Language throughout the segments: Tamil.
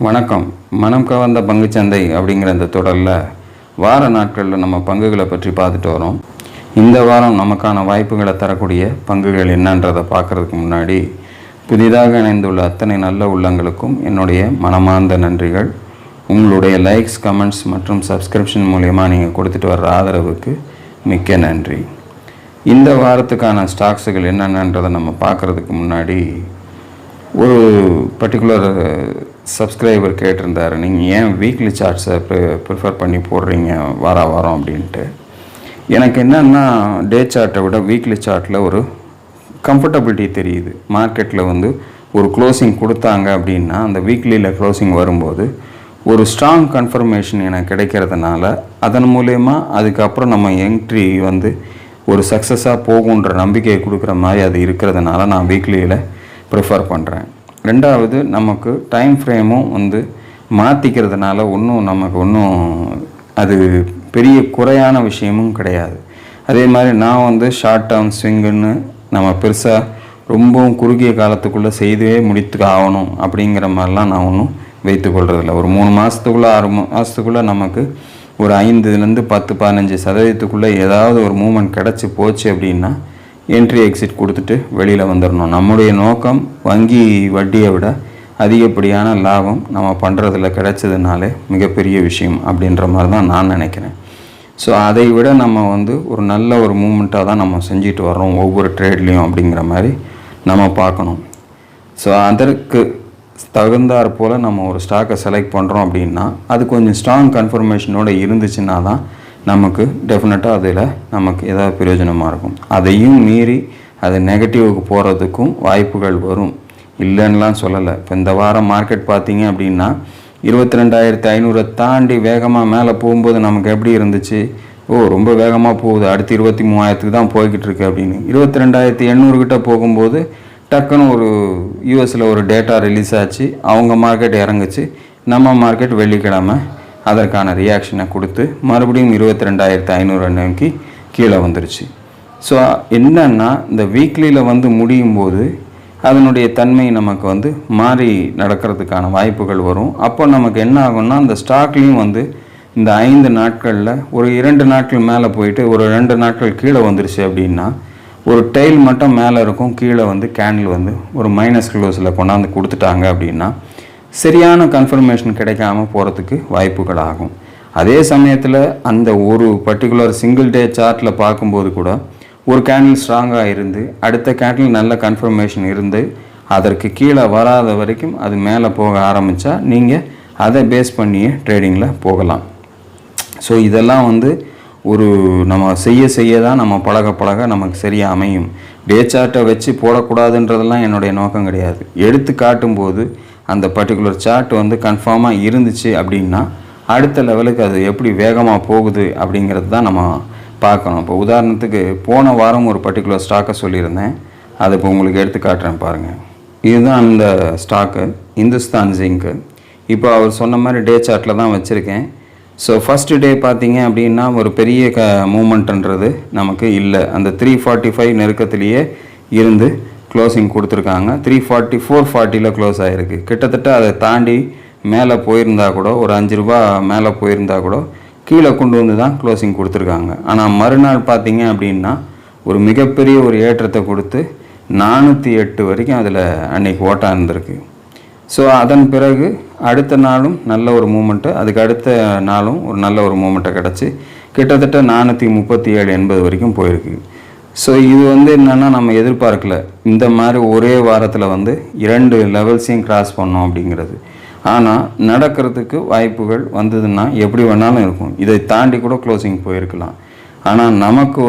வணக்கம். மனம் கவர்ந்த பங்குச்சந்தை அப்படிங்கிற இந்த தொடரில் வார நாட்களில் நம்ம பங்குகளை பற்றி பார்த்துட்டு வரோம். இந்த வாரம் நமக்கான வாய்ப்புகளை தரக்கூடிய பங்குகள் என்னன்றதை பார்க்குறதுக்கு முன்னாடி புதிதாக இணைந்துள்ள அத்தனை நல்ல உள்ளங்களுக்கும் என்னுடைய மனமார்ந்த நன்றிகள். உங்களுடைய லைக்ஸ், கமெண்ட்ஸ் மற்றும் சப்ஸ்கிரிப்ஷன் மூலயமா நீங்கள் கொடுத்துட்டு வர்ற ஆதரவுக்கு மிக்க நன்றி. இந்த வாரத்துக்கான ஸ்டாக்ஸுகள் என்னென்னன்றதை நம்ம பார்க்குறதுக்கு முன்னாடி ஒரு பர்டிகுலர் சப்ஸ்கிரைபர் கேட்டிருந்தார், நீங்கள் ஏன் வீக்லி சார்ட்ஸை ப்ரிஃபர் பண்ணி போடுறீங்க வாரம் அப்படின்ட்டு. எனக்கு என்னென்னா டே சார்ட்டை விட வீக்லி சார்ட்டில் ஒரு கம்ஃபர்டபிலிட்டி தெரியுது. மார்க்கெட்டில் ஒரு க்ளோசிங் கொடுத்தாங்க அப்படின்னா அந்த வீக்லியில் க்ளோசிங் வரும்போது ஒரு ஸ்ட்ராங் கன்ஃபர்மேஷன் எனக்கு கிடைக்கிறதுனால அதன் மூலயமா அதுக்கப்புறம் நம்ம என்ட்ரி ஒரு சக்ஸஸாக போகுன்ற நம்பிக்கையை கொடுக்குற மாதிரி அது இருக்கிறதுனால நான் வீக்லியில் ப்ரிஃபர் பண்ணுறேன். ரெண்டாவது, நமக்கு டைம் ஃப்ரேமும் மாற்றிக்கிறதுனால நமக்கு அது பெரிய குறையான விஷயமும் கிடையாது. அதே மாதிரி நான் ஷார்ட் டேர்ம் ஸ்விங்குன்னு நம்ம பெருசாக ரொம்பவும் குறுகிய காலத்துக்குள்ளே செய்தே முடித்து ஆகணும் அப்படிங்கிற மாதிரிலாம் நான் ஒன்றும் வைத்துக்கொள்கிறதில்ல. ஒரு 3 மாதத்துக்குள்ளே 6 மாதத்துக்குள்ளே நமக்கு ஒரு 5-15% ஏதாவது ஒரு மூமெண்ட் கிடச்சி போச்சு அப்படின்னா என்ட்ரி எக்ஸிட் கொடுத்துட்டு வெளியில் வந்துடணும். நம்முடைய நோக்கம் வங்கி வட்டியை விட அதிகப்படியான லாபம் நம்ம பண்ணுறதில் கிடைச்சதுனாலே மிகப்பெரிய விஷயம் அப்படின்ற மாதிரி தான் நான் நினைக்கிறேன். ஸோ அதை விட நம்ம ஒரு நல்ல ஒரு மூமெண்ட்டாக தான் நம்ம செஞ்சுட்டு வர்றோம் ஒவ்வொரு ட்ரேட்லேயும் அப்படிங்கிற மாதிரி நம்ம பார்க்கணும். ஸோ அதற்கு தகுந்தாற் போல் நம்ம ஒரு ஸ்டாக்கை செலக்ட் பண்ணுறோம் அப்படின்னா அது கொஞ்சம் ஸ்ட்ராங் கன்ஃபர்மேஷனோடு இருந்துச்சுன்னா தான் நமக்கு டெஃபினட்டாக அதில் நமக்கு ஏதாவது பிரயோஜனமாக இருக்கும். அதையும் மீறி அது நெகட்டிவுக்கு போகிறதுக்கும் வாய்ப்புகள் வரும், இல்லைன்னெலாம் சொல்லலை. இப்போ இந்த வாரம் மார்க்கெட் பார்த்திங்க அப்படின்னா 22,500 தாண்டி வேகமாக மேலே போகும்போது நமக்கு எப்படி இருந்துச்சு, ரொம்ப வேகமாக போகுது, அடுத்து 23,000 தான் போய்கிட்டு இருக்கு அப்படின்னு. 22,800 கிட்ட போகும்போது டக்குன்னு ஒரு யூஎஸில் ஒரு டேட்டா ரிலீஸ் ஆச்சு, அவங்க மார்க்கெட் இறங்குச்சு, நம்ம மார்க்கெட் வெள்ளிக்கிழமை அதற்கான ரியாக்ஷனை கொடுத்து மறுபடியும் 22,500 நோக்கி கீழே வந்துருச்சு. ஸோ என்னன்னா இந்த வீக்லியில் முடியும் போது அதனுடைய தன்மை நமக்கு மாறி நடக்கிறதுக்கான வாய்ப்புகள் வரும். அப்போ நமக்கு என்ன ஆகும்னா அந்த ஸ்டாக்லேயும் இந்த 5 நாட்களில் ஒரு 2 நாட்கள் மேலே போயிட்டு ஒரு 2 நாட்கள் கீழே வந்துருச்சு அப்படின்னா ஒரு டெயில் மட்டும் மேலே இருக்கும், கீழே கேண்டில் ஒரு மைனஸ் க்ளோஸில் கொண்டாந்து கொடுத்துட்டாங்க அப்படின்னா சரியான கன்ஃபர்மேஷன் கிடைக்காம போகிறதுக்கு வாய்ப்புகள் ஆகும். அதே சமயத்தில் அந்த ஒரு பர்டிகுலர் சிங்கிள் டே சார்ட்டில் பார்க்கும்போது கூட ஒரு கேண்டில் ஸ்ட்ராங்காக இருந்து அடுத்த கேண்டில் நல்ல கன்ஃபர்மேஷன் இருந்து அதற்கு கீழே வராத வரைக்கும் அது மேலே போக ஆரம்பித்தா நீங்கள் அதை பேஸ் பண்ணியே ட்ரேடிங்கில் போகலாம். ஸோ இதெல்லாம் ஒரு நம்ம செய்ய தான் நம்ம பழக நமக்கு சரியாக அமையும். டே சார்ட்டை வச்சு போடக்கூடாதுன்றதெல்லாம் என்னுடைய நோக்கம் கிடையாது. எடுத்து காட்டும்போது அந்த பர்டிகுலர் சார்ட் கன்ஃபார்மாக இருந்துச்சு அப்படின்னா அடுத்த லெவலுக்கு அது எப்படி வேகமாக போகுது அப்படிங்கிறது தான் நம்ம பார்க்கணும். இப்போ உதாரணத்துக்கு போன வாரம் ஒரு பர்டிகுலர் ஸ்டாக்கை சொல்லியிருந்தேன், அதை இப்போ உங்களுக்கு எடுத்து காட்டுறேன் பாருங்கள். இதுதான் அந்த ஸ்டாக்கு, இந்துஸ்தான் ஜிங்க்கு. இப்போ அவர் சொன்ன மாதிரி டே சார்ட்டில் தான் வச்சுருக்கேன். ஸோ ஃபஸ்ட்டு டே பார்த்தீங்க அப்படின்னா ஒரு பெரிய மூமெண்ட்டுன்றது நமக்கு இல்லை. அந்த 345 நெருக்கத்திலேயே இருந்து க்ளோசிங் கொடுத்துருக்காங்க. 340 க்ளோஸ் ஆகிருக்கு. கிட்டத்தட்ட அதை தாண்டி மேலே போயிருந்தா கூட ஒரு 5 ரூபா மேலே போயிருந்தா கூட கீழே கொண்டு தான் க்ளோசிங் கொடுத்துருக்காங்க. ஆனால் மறுநாள் பார்த்தீங்க அப்படின்னா ஒரு மிகப்பெரிய ஒரு ஏற்றத்தை கொடுத்து 408 வரைக்கும் அதில் அன்றைக்கி ஓட்டாக இருந்திருக்கு. ஸோ அதன் பிறகு அடுத்த நாளும் நல்ல ஒரு மூமெண்ட்டு, அதுக்கு அடுத்த நாளும் ஒரு நல்ல ஒரு மூமெண்ட்டை கிடச்சி கிட்டத்தட்ட 437.80 வரைக்கும் போயிருக்கு. ஸோ இது என்னென்னா நம்ம எதிர்பார்க்கல இந்த மாதிரி ஒரே வாரத்தில் 2 லெவல்ஸையும் கிராஸ் பண்ணோம் அப்படிங்கிறது. ஆனால் நடக்கிறதுக்கு வாய்ப்புகள் வந்ததுன்னா எப்படி வேணாலும் இருக்கும், இதை தாண்டி கூட க்ளோசிங் போயிருக்கலாம். ஆனால் நமக்கு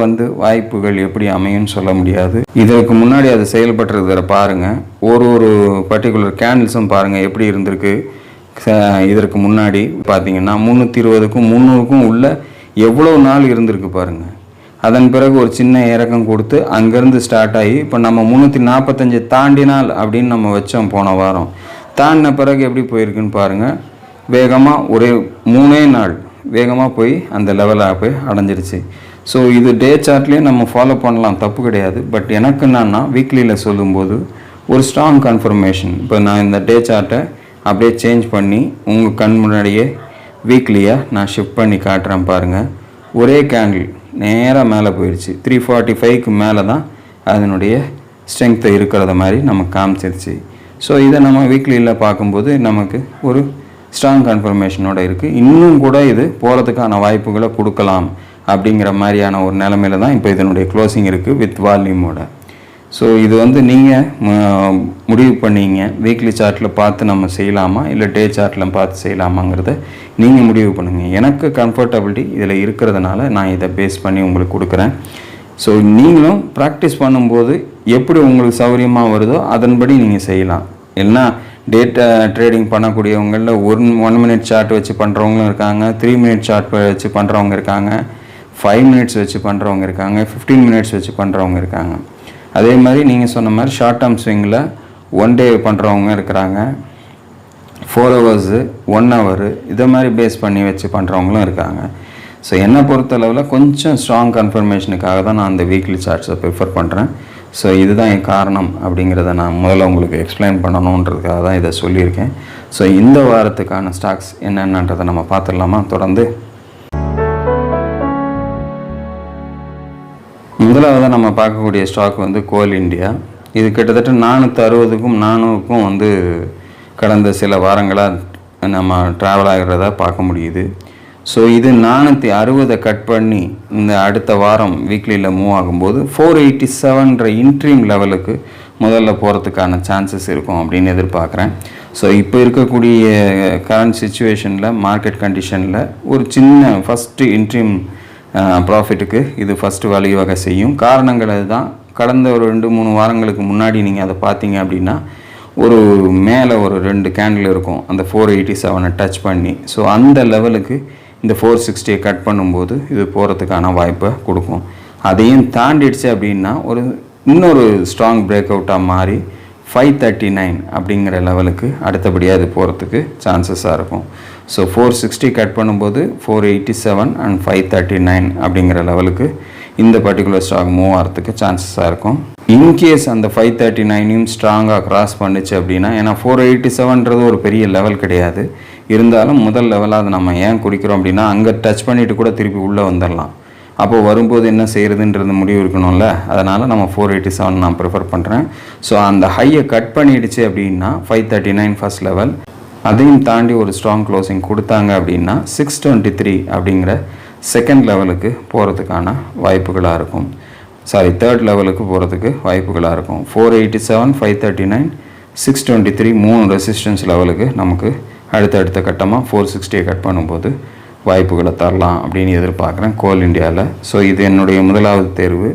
வாய்ப்புகள் எப்படி அமையும்னு சொல்ல முடியாது. இதற்கு முன்னாடி அது செயல்பட்டுறத பாருங்கள், ஒரு பர்டிகுலர் கேண்டில்ஸும் பாருங்கள் எப்படி இருந்திருக்கு. இதற்கு முன்னாடி பார்த்தீங்கன்னா 320க்கும் 300க்கும் உள்ள எவ்வளோ நாள் இருந்திருக்கு பாருங்கள். அதன் பிறகு ஒரு சின்ன இறக்கம் கொடுத்து அங்கேருந்து ஸ்டார்ட் ஆகி இப்போ நம்ம 345 தாண்டினால் அப்படின்னு நம்ம வச்சோம். போன வாரம் தாண்டின பிறகு எப்படி போயிருக்குன்னு பாருங்கள். வேகமாக ஒரே 3 நாள் வேகமாக போய் அந்த லெவலாக போய் அடைஞ்சிருச்சு. ஸோ இது டே சார்ட்லேயே நம்ம ஃபாலோ பண்ணலாம், தப்பு கிடையாது. பட் எனக்கு என்னன்னா வீக்லியில் சொல்லும்போது ஒரு ஸ்ட்ராங் கன்ஃபர்மேஷன். இப்போ நான் இந்த டே சார்ட்டை அப்படியே சேஞ்ச் பண்ணி உங்கள் கண் முன்னாடியே வீக்லியாக நான் ஷிஃப்ட் பண்ணி காட்டுறேன் பாருங்கள். ஒரே கேண்டில் நேராக மேலே போயிடுச்சு. 345க்கு மேலே தான் அதனுடைய ஸ்ட்ரென்த்து இருக்கிறத மாதிரி நமக்கு காமிச்சிருச்சு. ஸோ இதை நம்ம வீக்லியில் பார்க்கும்போது நமக்கு ஒரு ஸ்ட்ராங் கன்ஃபர்மேஷனோடு இருக்குது. இன்னும் கூட இது போகிறதுக்கான வாய்ப்புகளை கொடுக்கலாம் அப்படிங்கிற மாதிரியான ஒரு நிலமையில தான் இப்போ இதனுடைய க்ளோசிங் இருக்குது வித் வால்யூமோட. ஸோ இது வந்து நீங்கள் முடிவு பண்ணிங்க வீக்லி சார்ட்டில் பார்த்து நம்ம செய்யலாமா இல்லை டே சார்ட்டில் பார்த்து செய்யலாமாங்கிறத நீங்கள் முடிவு பண்ணுங்கள். எனக்கு கம்ஃபர்டபிலிட்டி இதில் இருக்கிறதுனால நான் இதை பேஸ் பண்ணி உங்களுக்கு கொடுக்குறேன். ஸோ நீங்களும் ப்ராக்டிஸ் பண்ணும்போது எப்படி உங்களுக்கு சௌகரியமாக வருதோ அதன்படி நீங்கள் செய்யலாம். இல்லைனா டேட்டா ட்ரேடிங் பண்ணக்கூடியவங்களில் 1 மினிட் சார்ட் வச்சு பண்ணுறவங்களும் இருக்காங்க, 3 மினிட் சார்ட் வச்சு பண்ணுறவங்க இருக்காங்க, 5 மினிட்ஸ் வச்சு பண்ணுறவங்க இருக்காங்க, 15 மினிட்ஸ் வச்சு பண்ணுறவங்க இருக்காங்க. அதே மாதிரி நீங்கள் சொன்ன மாதிரி ஷார்ட் டேர்ம் ஸ்விங்கில் 1 டே பண்ணுறவங்க இருக்கிறாங்க, 4 ஹவர்ஸு 1 ஹவரு இதை மாதிரி பேஸ் பண்ணி வச்சு பண்ணுறவங்களும் இருக்காங்க. ஸோ என்னை பொறுத்தளவில் கொஞ்சம் ஸ்ட்ராங் கன்ஃபர்மேஷனுக்காக தான் நான் அந்த வீக்லி சார்ட்ஸை ப்ரிஃபர் பண்ணுறேன். ஸோ இதுதான் என் காரணம் அப்படிங்கிறத நான் முதல்ல உங்களுக்கு எக்ஸ்பிளைன் பண்ணணுன்றதுக்காக தான் இதை சொல்லியிருக்கேன். ஸோ இந்த வாரத்துக்கான ஸ்டாக்ஸ் என்னென்னன்றதை நம்ம பார்த்துடலாமா தொடர்ந்து. முதலாவது நம்ம பார்க்கக்கூடிய ஸ்டாக் வந்து கோல் இண்டியா. இது கிட்டத்தட்ட 460க்கும் 400க்கும் வந்து கடந்த சில வாரங்களாக நம்ம ட்ராவல் ஆகிறத பார்க்க முடியுது. ஸோ இது 460 கட் பண்ணி இந்த அடுத்த வாரம் வீக்லியில் மூவ் ஆகும்போது 487ன்ற இன்ட்ரீம் லெவலுக்கு முதல்ல போகிறதுக்கான சான்சஸ் இருக்கும் அப்படின்னு எதிர்பார்க்குறேன். ஸோ இப்போ இருக்கக்கூடிய கரண்ட் சுச்சுவேஷனில் மார்க்கெட் கண்டிஷனில் ஒரு சின்ன ஃபஸ்ட்டு இன்ட்ரீம் ப்ராஃபிட்டுக்கு இது ஃபஸ்ட்டு வழிவகை செய்யும். காரணங்கள் அதுதான். கடந்த ஒரு 2-3 வாரங்களுக்கு முன்னாடி நீங்கள் அதை பார்த்தீங்க அப்படின்னா ஒரு மேலே ஒரு 2 கேண்டில் இருக்கும் அந்த 487 டச் பண்ணி. ஸோ அந்த லெவலுக்கு இந்த 460 கட் பண்ணும்போது இது போகிறதுக்கான வாய்ப்பை கொடுக்கும். அதையும் தாண்டிடுச்சு அப்படின்னா இன்னொரு ஸ்ட்ராங் பிரேக் அவுட்டாக மாறி 539 அப்படிங்கிற லெவலுக்கு அடுத்தபடியாக இது போகிறதுக்கு சான்சஸாக இருக்கும். ஸோ 460 கட் பண்ணும்போது 487 அண்ட் 539 அப்படிங்கிற லெவலுக்கு இந்த பர்டிகுலர் ஸ்டாக் மூவ் ஆகிறதுக்கு சான்சஸாக இருக்கும். இன்கேஸ் அந்த 539யும் ஸ்ட்ராங்காக கிராஸ் பண்ணிச்சு அப்படின்னா, ஏன்னா 487ன்றது ஒரு பெரிய லெவல் கிடையாது, இருந்தாலும் முதல் லெவலாக அதை நம்ம ஏன் குறிக்கிறோம் அப்படின்னா அங்கே டச் பண்ணிவிட்டு கூட திருப்பி உள்ளே வந்துடலாம். அப்போது வரும்போது என்ன செய்கிறதுன்றது முடிவு இருக்கணும்ல, அதனால் நம்ம 487 நான் ப்ரிஃபர் பண்ணுறேன். ஸோ அந்த ஹையை கட் பண்ணிடுச்சு அப்படின்னா 539 ஃபர்ஸ்ட் லெவல், அதையும் தாண்டி ஒரு ஸ்ட்ராங் க்ளோசிங் கொடுத்தாங்க அப்படின்னா 623 அப்படிங்கிற செகண்ட் லெவலுக்கு போகிறதுக்கான வாய்ப்புகளாக இருக்கும். தேர்ட் லெவலுக்கு போகிறதுக்கு வாய்ப்புகளாக இருக்கும். 487, 539, 623 3 ரெசிஸ்டன்ஸ் லெவலுக்கு நமக்கு அடுத்த கட்டமாக 460 கட் பண்ணும்போது வாய்ப்புகளை தரலாம் அப்படின்னு எதிர்பார்க்குறேன் கோல் இண்டியாவில். ஸோ இது என்னுடைய முதலாவது தேர்வு.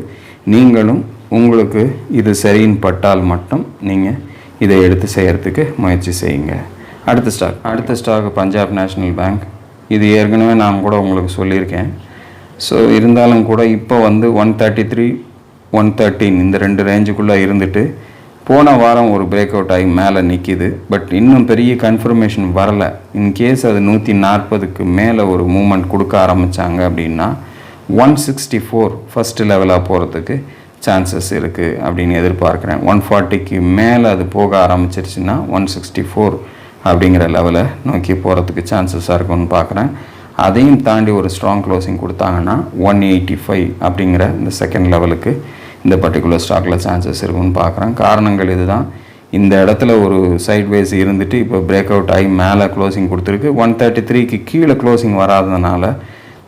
நீங்களும் உங்களுக்கு இது சரின்னு பட்டால் மட்டும் நீங்கள் இதை எடுத்து செய்கிறதுக்கு முயற்சி செய்யுங்க. அடுத்த ஸ்டாக் பஞ்சாப் நேஷ்னல் பேங்க். இது ஏற்கனவே நான் கூட உங்களுக்கு சொல்லியிருக்கேன். ஸோ இருந்தாலும் கூட இப்போ வந்து 133, 113 இந்த 2 ரேஞ்சுக்குள்ளே இருந்துட்டு போன வாரம் ஒரு பிரேக் அவுட் ஆகி மேலே நிற்கிது. பட் இன்னும் பெரிய கன்ஃபர்மேஷன் வரலை. இன்கேஸ் அது 140க்கு மேலே ஒரு மூமெண்ட் கொடுக்க ஆரம்பித்தாங்க அப்படின்னா 164 ஃபஸ்ட்டு லெவலாக போகிறதுக்கு சான்சஸ் இருக்குது அப்படின்னு எதிர்பார்க்குறேன். 140க்கு மேலே அது போக ஆரம்பிச்சிருச்சுன்னா 164 அப்படிங்கிற லெவலை நோக்கி போகிறதுக்கு சான்சஸாக இருக்கும்னு பார்க்குறேன். அதையும் தாண்டி ஒரு ஸ்ட்ராங் க்ளோசிங் கொடுத்தாங்கன்னா 185 அப்படிங்கிற இந்த செகண்ட் லெவலுக்கு இந்த பர்டிகுலர் ஸ்டாக்கில் சான்சஸ் இருக்குன்னு பார்க்குறேன். காரணங்கள் இதுதான். இந்த இடத்துல ஒரு சைட்வேஸ் இருந்துட்டு இப்போ பிரேக் அவுட் ஆகி மேலே க்ளோசிங் கொடுத்துருக்கு. 133க்கு கீழே க்ளோசிங் வராததுனால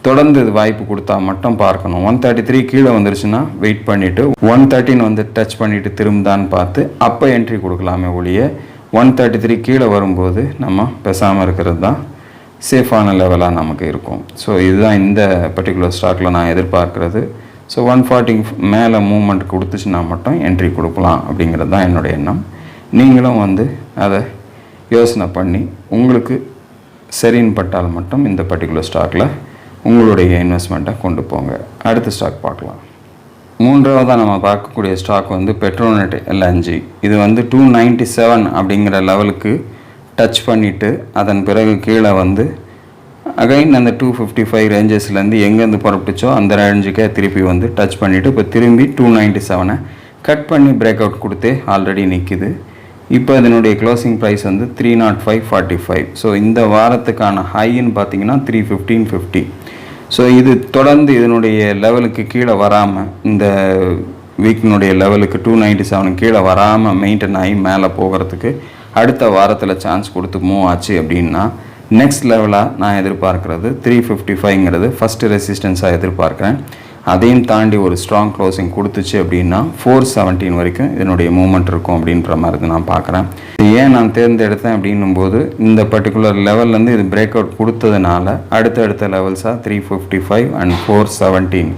தொடர்ந்து இது வாய்ப்பு கொடுத்தா மட்டும் பார்க்கணும். 133 கீழே வந்துருச்சுன்னா வெயிட் பண்ணிவிட்டு 113 வந்து டச் பண்ணிவிட்டு திரும்பதான்னு பார்த்து அப்போ என்ட்ரி கொடுக்கலாமே ஒழிய 133 கீழே வரும்போது நம்ம பேசாமல் இருக்கிறது தான் சேஃபான லெவலாக நமக்கு இருக்கும். ஸோ இதுதான் இந்த பர்டிகுலர் ஸ்டாக்கில் நான் எதிர்பார்க்குறது. ஸோ 140 மேலே மூவ்மெண்ட் கொடுத்துச்சுன்னா மட்டும் என்ட்ரி கொடுக்கலாம் அப்படிங்கிறது தான் என்னுடைய எண்ணம். நீங்களும் வந்து அதை யோசனை பண்ணி உங்களுக்கு சரின்னு பட்டால் மட்டும் இந்த பர்டிகுலர் ஸ்டாக்கில் உங்களுடைய இன்வெஸ்ட்மெண்ட்டை கொண்டு போங்க. அடுத்த ஸ்டாக் பார்க்கலாம். மூன்றாவதாக நம்ம பார்க்கக்கூடிய ஸ்டாக் வந்து பெட்ரோநெட் எல்என்ஜி. இது வந்து 297 அப்படிங்கிற லெவலுக்கு டச் பண்ணிவிட்டு அதன் பிறகு கீழே வந்து அகைன் அந்த 255 ரேஞ்சஸ்லேருந்து எங்கேருந்து புறப்பட்டுச்சோ அந்த ரேஞ்சுக்கே திருப்பி வந்து டச் பண்ணிவிட்டு இப்போ திரும்பி 297 கட் பண்ணி பிரேக் அவுட் கொடுத்தே ஆல்ரெடி நிற்கிது. இப்போ இதனுடைய க்ளோசிங் ப்ரைஸ் வந்து 305.45. ஸோ இந்த வாரத்துக்கான ஹைன்னு பார்த்தீங்கன்னா 315.50. ஸோ இது தொடர்ந்து இதனுடைய லெவலுக்கு கீழே வராமல், இந்த வீக்கினுடைய லெவலுக்கு 297 கீழே வராமல் மெயின்டைன் ஆகி மேலே போகிறதுக்கு அடுத்த வாரத்தில் சான்ஸ் கொடுத்து மூவ் ஆச்சு அப்படின்னா நெக்ஸ்ட் லெவலாக நான் எதிர்பார்க்குறது 355ங்கிறது ஃபஸ்ட்டு ரெசிஸ்டன்ஸாக எதிர்பார்க்குறேன். அதையும் தாண்டி ஒரு ஸ்ட்ராங் க்ளோசிங் கொடுத்துச்சு அப்படின்னா 417 வரைக்கும் இதனுடைய மூவ்மெண்ட் இருக்கும் அப்படின்ற மாதிரி நான் பார்க்குறேன். ஏன் நான் தேர்ந்தெடுத்தேன் அப்படின்னும் போது இந்த பர்டிகுலர் லெவல்லேருந்து இது பிரேக் அவுட் கொடுத்ததுனால அடுத்தடுத்த லெவல்ஸாக 355 அண்ட் 417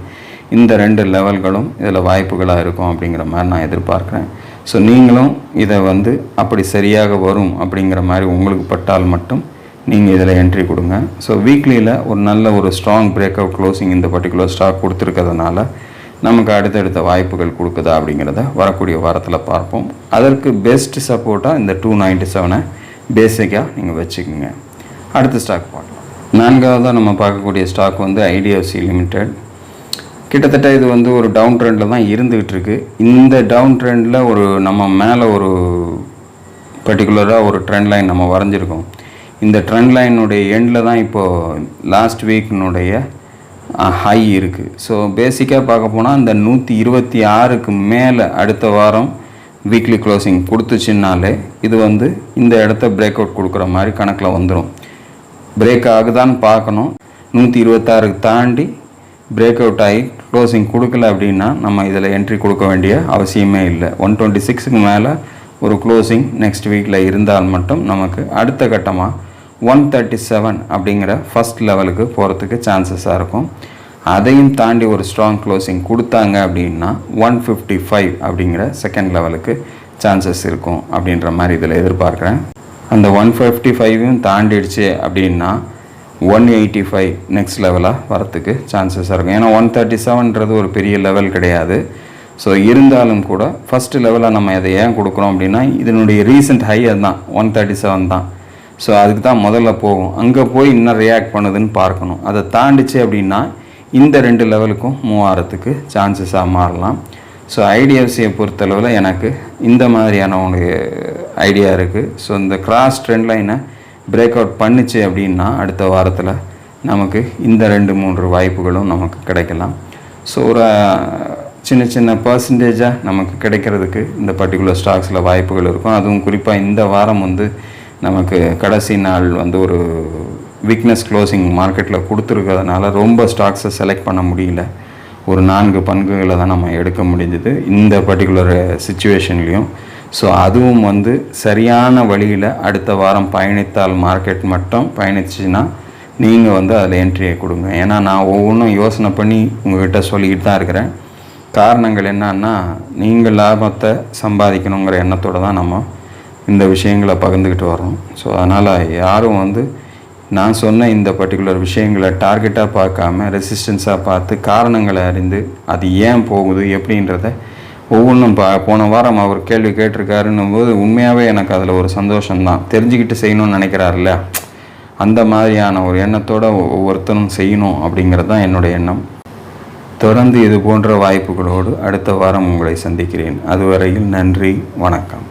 இந்த 2 லெவல்களும் இதில் வாய்ப்புகளாக இருக்கும் அப்படிங்கிற மாதிரி நான் எதிர்பார்க்குறேன். ஸோ நீங்களும் இதை வந்து அப்படி சரியாக வரும் அப்படிங்கிற மாதிரி உங்களுக்கு பட்டால் மட்டும் நீங்கள் இதில் என்ட்ரி கொடுங்க. ஸோ வீக்லியில் ஒரு நல்ல ஒரு ஸ்ட்ராங் பிரேக் அவுட் க்ளோசிங் இந்த பர்டிகுலர் ஸ்டாக் கொடுத்துருக்கிறதுனால நமக்கு அடுத்தடுத்த வாய்ப்புகள் கொடுக்குதா அப்படிங்கிறத வரக்கூடிய வாரத்தில் பார்ப்போம். அதற்கு பெஸ்ட் சப்போர்ட்டாக இந்த 297 பேசிக்காக நீங்கள் வச்சுக்கோங்க. அடுத்த ஸ்டாக் பார்க்கலாம். 4வதாக நம்ம பார்க்கக்கூடிய ஸ்டாக் வந்து ஐடிஎஃப்சி லிமிடெட். கிட்டத்தட்ட இது வந்து ஒரு டவுன் ட்ரெண்டில் தான் இருந்துகிட்டு இருக்கு. இந்த டவுன் ட்ரெண்டில் ஒரு நம்ம மேலே ஒரு பர்டிகுலராக ஒரு ட்ரெண்ட் லைன் நம்ம வரைஞ்சிருக்கோம். இந்த ட்ரெண்ட் லைனுடைய எண்டில் தான் இப்போது லாஸ்ட் வீக்கினுடைய ஹை இருக்குது. ஸோ பேசிக்காக பார்க்க போனால் இந்த 126க்கு மேலே அடுத்த வாரம் வீக்லி க்ளோசிங் கொடுத்துச்சுன்னாலே இது வந்து இந்த இடத்த பிரேக் அவுட் கொடுக்குற மாதிரி கணக்கில் வந்துடும். பிரேக் ஆகுதான்னு பார்க்கணும். 126க்கு தாண்டி பிரேக் அவுட் ஆகி க்ளோசிங் கொடுக்கல அப்படின்னா நம்ம இதில் என்ட்ரி கொடுக்க வேண்டிய அவசியமே இல்லை. 126க்கு மேலே ஒரு க்ளோசிங் நெக்ஸ்ட் வீக்கில் இருந்தால் மட்டும் நமக்கு அடுத்த கட்டமாக 137 அப்படிங்கிற ஃபஸ்ட் லெவலுக்கு போகிறதுக்கு சான்சஸாக இருக்கும். அதையும் தாண்டி ஒரு ஸ்ட்ராங் க்ளோசிங் கொடுத்தாங்க அப்படின்னா 155 அப்படிங்கிற செகண்ட் லெவலுக்கு சான்சஸ் இருக்கும் அப்படின்ற மாதிரி இதில் எதிர்பார்க்குறேன். அந்த 155யும் தாண்டிடுச்சு அப்படின்னா 185 நெக்ஸ்ட் லெவலாக வரத்துக்கு சான்சஸாக இருக்கும். ஏன்னா 137ன்றது ஒரு பெரிய லெவல் கிடையாது. ஸோ இருந்தாலும் கூட ஃபஸ்ட்டு லெவலாக நம்ம இதை ஏன் கொடுக்குறோம் அப்படின்னா இதனுடைய ரீசெண்ட் ஹை அதுதான் 137 தான். ஸோ அதுக்கு தான் முதல்ல போகும். அங்கே போய் இன்னும் ரியாக்ட் பண்ணுதுன்னு பார்க்கணும். அதை தாண்டிச்சு அப்படின்னா இந்த 2 லெவலுக்கும் மூவ் ஆகிறதுக்கு சான்சஸாக மாறலாம். ஸோ ஐடிஎஃப்சியை பொறுத்தளவில் எனக்கு இந்த மாதிரியான ஒரு ஐடியா இருக்குது. ஸோ இந்த கிராஸ் ட்ரெண்ட் லைனை பிரேக் அவுட் பண்ணிச்சு அப்படின்னா அடுத்த வாரத்தில் நமக்கு இந்த 2-3 வாய்ப்புகளும் நமக்கு கிடைக்கலாம். ஸோ ஒரு சின்ன சின்ன பர்சன்டேஜாக நமக்கு கிடைக்கிறதுக்கு இந்த பர்டிகுலர் ஸ்டாக்ஸில் வாய்ப்புகள் இருக்கும். அதுவும் குறிப்பாக இந்த வாரம் வந்து நமக்கு கடைசி நாள் வந்து ஒரு வீக்னஸ் க்ளோசிங் மார்க்கெட்டில் கொடுத்துருக்கிறதுனால ரொம்ப ஸ்டாக்ஸை செலக்ட் பண்ண முடியல. ஒரு 4 பங்குகளை தான் நம்ம எடுக்க முடிஞ்சது இந்த பர்டிகுலர் சிச்சுவேஷன்லேயும். ஸோ அதுவும் வந்து சரியான வழியில் அடுத்த வாரம் பயணித்தால் மார்க்கெட் மட்டும் பயணிச்சுன்னா நீங்கள் வந்து அதில் என்ட்ரியை கொடுங்க. ஏன்னா நான் ஒவ்வொன்றும் யோசனை பண்ணி உங்கள்கிட்ட சொல்லிக்கிட்டு தான் இருக்கிறேன். காரணங்கள் என்னன்னா நீங்கள் லாபத்தை சம்பாதிக்கணுங்கிற எண்ணத்தோடு தான் நம்ம இந்த விஷயங்களை பகிர்ந்துக்கிட்டு வரோம். ஸோ அதனால் யாரும் வந்து நான் சொன்ன இந்த பர்டிகுலர் விஷயங்களை டார்கெட்டாக பார்க்காம ரெசிஸ்டன்ஸாக பார்த்து காரணங்களை அறிந்து அது ஏன் போகுது எப்படின்றத ஒவ்வொன்றும் போன வாரம் அவர் கேள்வி கேட்டிருக்காருன்னும் போது உண்மையாகவே எனக்கு அதில் ஒரு சந்தோஷம்தான். தெரிஞ்சுக்கிட்டு செய்யணும்னு நினைக்கிறாருல்ல, அந்த மாதிரியான ஒரு எண்ணத்தோடு ஒவ்வொருத்தரும் செய்யணும் அப்படிங்கிறது தான் என்னுடைய எண்ணம். தொடர்ந்து இது போன்ற வாய்ப்புகளோடு அடுத்த வாரம் உங்களை சந்திக்கிறேன். அதுவரையில் நன்றி, வணக்கம்.